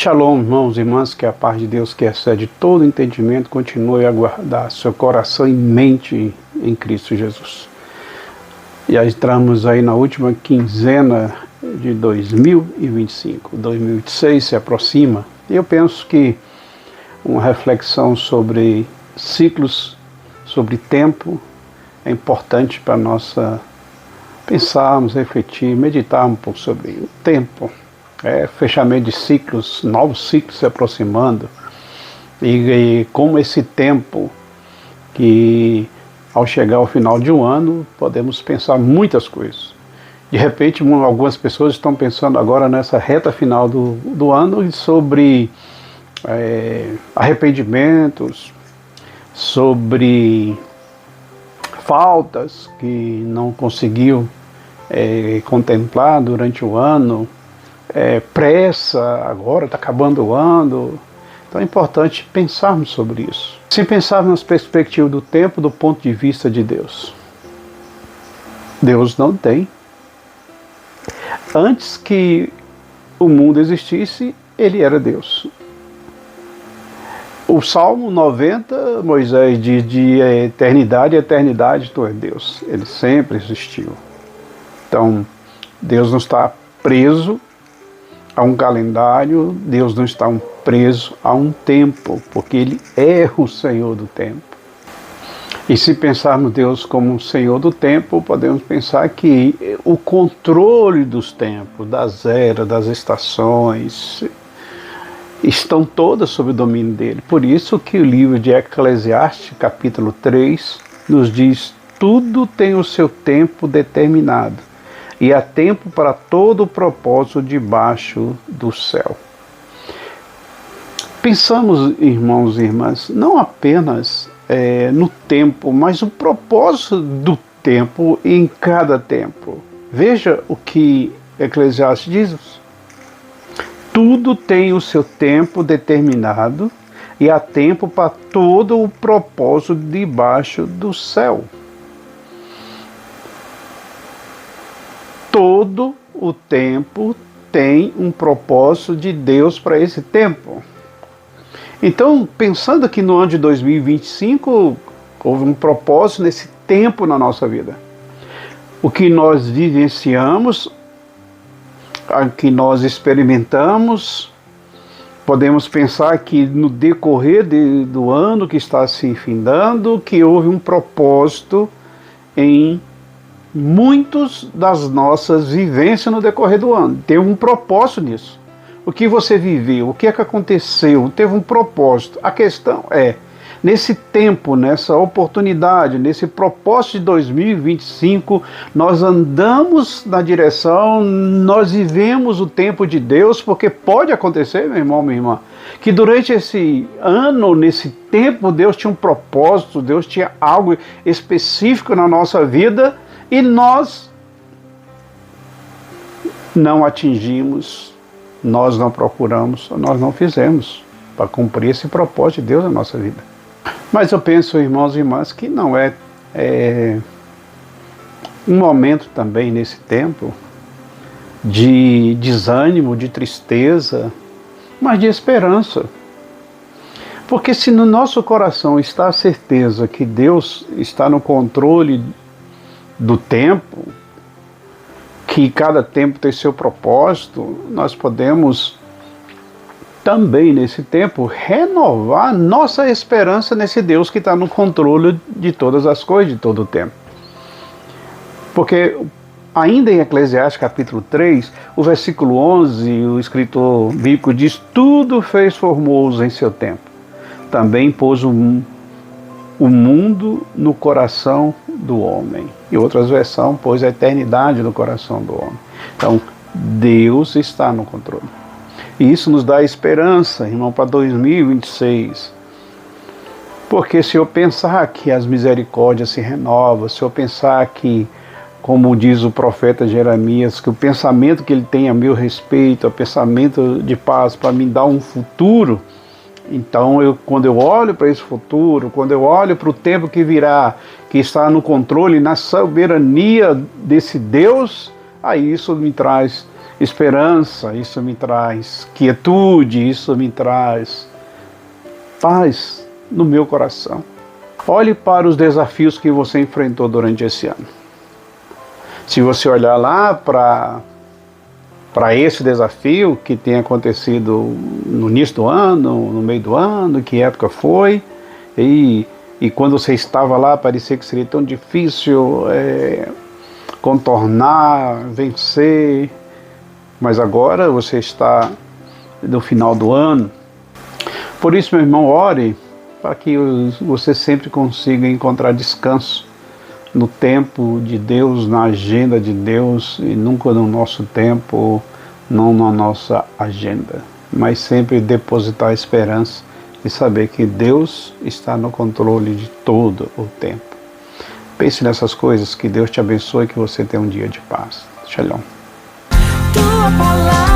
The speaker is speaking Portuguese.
Shalom, irmãos e irmãs, que a paz de Deus que excede todo entendimento continue a guardar seu coração e mente em Cristo Jesus. Já entramos aí na última quinzena de 2025, 2026 se aproxima, e eu penso que uma reflexão sobre ciclos, sobre tempo, é importante para nós pensarmos, refletir, meditar um pouco sobre o tempo. Fechamento de ciclos, novos ciclos se aproximando, e como esse tempo que ao chegar ao final de um ano podemos pensar muitas coisas. De repente algumas pessoas estão pensando agora nessa reta final do ano sobre arrependimentos, sobre faltas que não conseguiu contemplar durante o ano, pressa, agora está acabando o ano. Então é importante pensarmos sobre isso. Se pensarmos nas perspectivas do tempo do ponto de vista de Deus. Deus não tem. Antes que o mundo existisse, Ele era Deus. O Salmo 90, Moisés diz de eternidade a eternidade, tu és Deus. Ele sempre existiu. Então, Deus não está preso a um calendário, Deus não está preso a um tempo, porque Ele é o Senhor do tempo. E se pensarmos Deus como o Senhor do tempo, podemos pensar que o controle dos tempos, das eras, das estações, estão todas sob o domínio dele. Por isso que o livro de Eclesiastes, capítulo 3, nos diz: tudo tem o seu tempo determinado, e há tempo para todo o propósito debaixo do céu. Pensamos, irmãos e irmãs, não apenas no tempo, mas o propósito do tempo em cada tempo. Veja o que Eclesiastes diz: tudo tem o seu tempo determinado, e há tempo para todo o propósito debaixo do céu. Todo o tempo tem um propósito de Deus para esse tempo. Então, pensando que no ano de 2025, houve um propósito nesse tempo na nossa vida. O que nós vivenciamos, o que nós experimentamos, podemos pensar que no decorrer do ano que está se findando, que houve um propósito em muitas das nossas vivências no decorrer do ano. Teve um propósito nisso. O que você viveu, o que é que aconteceu, teve um propósito. A questão é, nesse tempo, nessa oportunidade, nesse propósito de 2025, nós andamos na direção, nós vivemos o tempo de Deus, porque pode acontecer, meu irmão, minha irmã, que durante esse ano, nesse tempo, Deus tinha um propósito, Deus tinha algo específico na nossa vida, e nós não atingimos, nós não procuramos, nós não fizemos para cumprir esse propósito de Deus na nossa vida. Mas eu penso, irmãos e irmãs, que não é um momento também nesse tempo de desânimo, de tristeza, mas de esperança. Porque se no nosso coração está a certeza que Deus está no controle do tempo, que cada tempo tem seu propósito, nós podemos também nesse tempo renovar nossa esperança nesse Deus que está no controle de todas as coisas, de todo o tempo. Porque ainda em Eclesiastes capítulo 3, o versículo 11, o escritor bíblico diz: tudo fez formoso em seu tempo, também pôs o mundo no coração do homem. E outras versões, pôs a eternidade no coração do homem. Então, Deus está no controle. E isso nos dá esperança, irmão, para 2026. Porque se eu pensar que as misericórdias se renovam, se eu pensar que, como diz o profeta Jeremias, que o pensamento que ele tem a meu respeito, é o pensamento de paz para me dar um futuro, então quando eu olho para esse futuro, quando eu olho para o tempo que virá, que está no controle, na soberania desse Deus, aí isso me traz esperança, isso me traz quietude, isso me traz paz no meu coração. Olhe para os desafios que você enfrentou durante esse ano. Se você olhar lá para esse desafio que tem acontecido no início do ano, no meio do ano, que época foi, e quando você estava lá parecia que seria tão difícil contornar, vencer, mas agora você está no final do ano. Por isso, meu irmão, ore para que você sempre consiga encontrar descanso no tempo de Deus, na agenda de Deus, e nunca no nosso tempo, não na nossa agenda, mas sempre depositar a esperança e saber que Deus está no controle de todo o tempo. Pense nessas coisas, que Deus te abençoe e que você tenha um dia de paz. Shalom. Tua palavra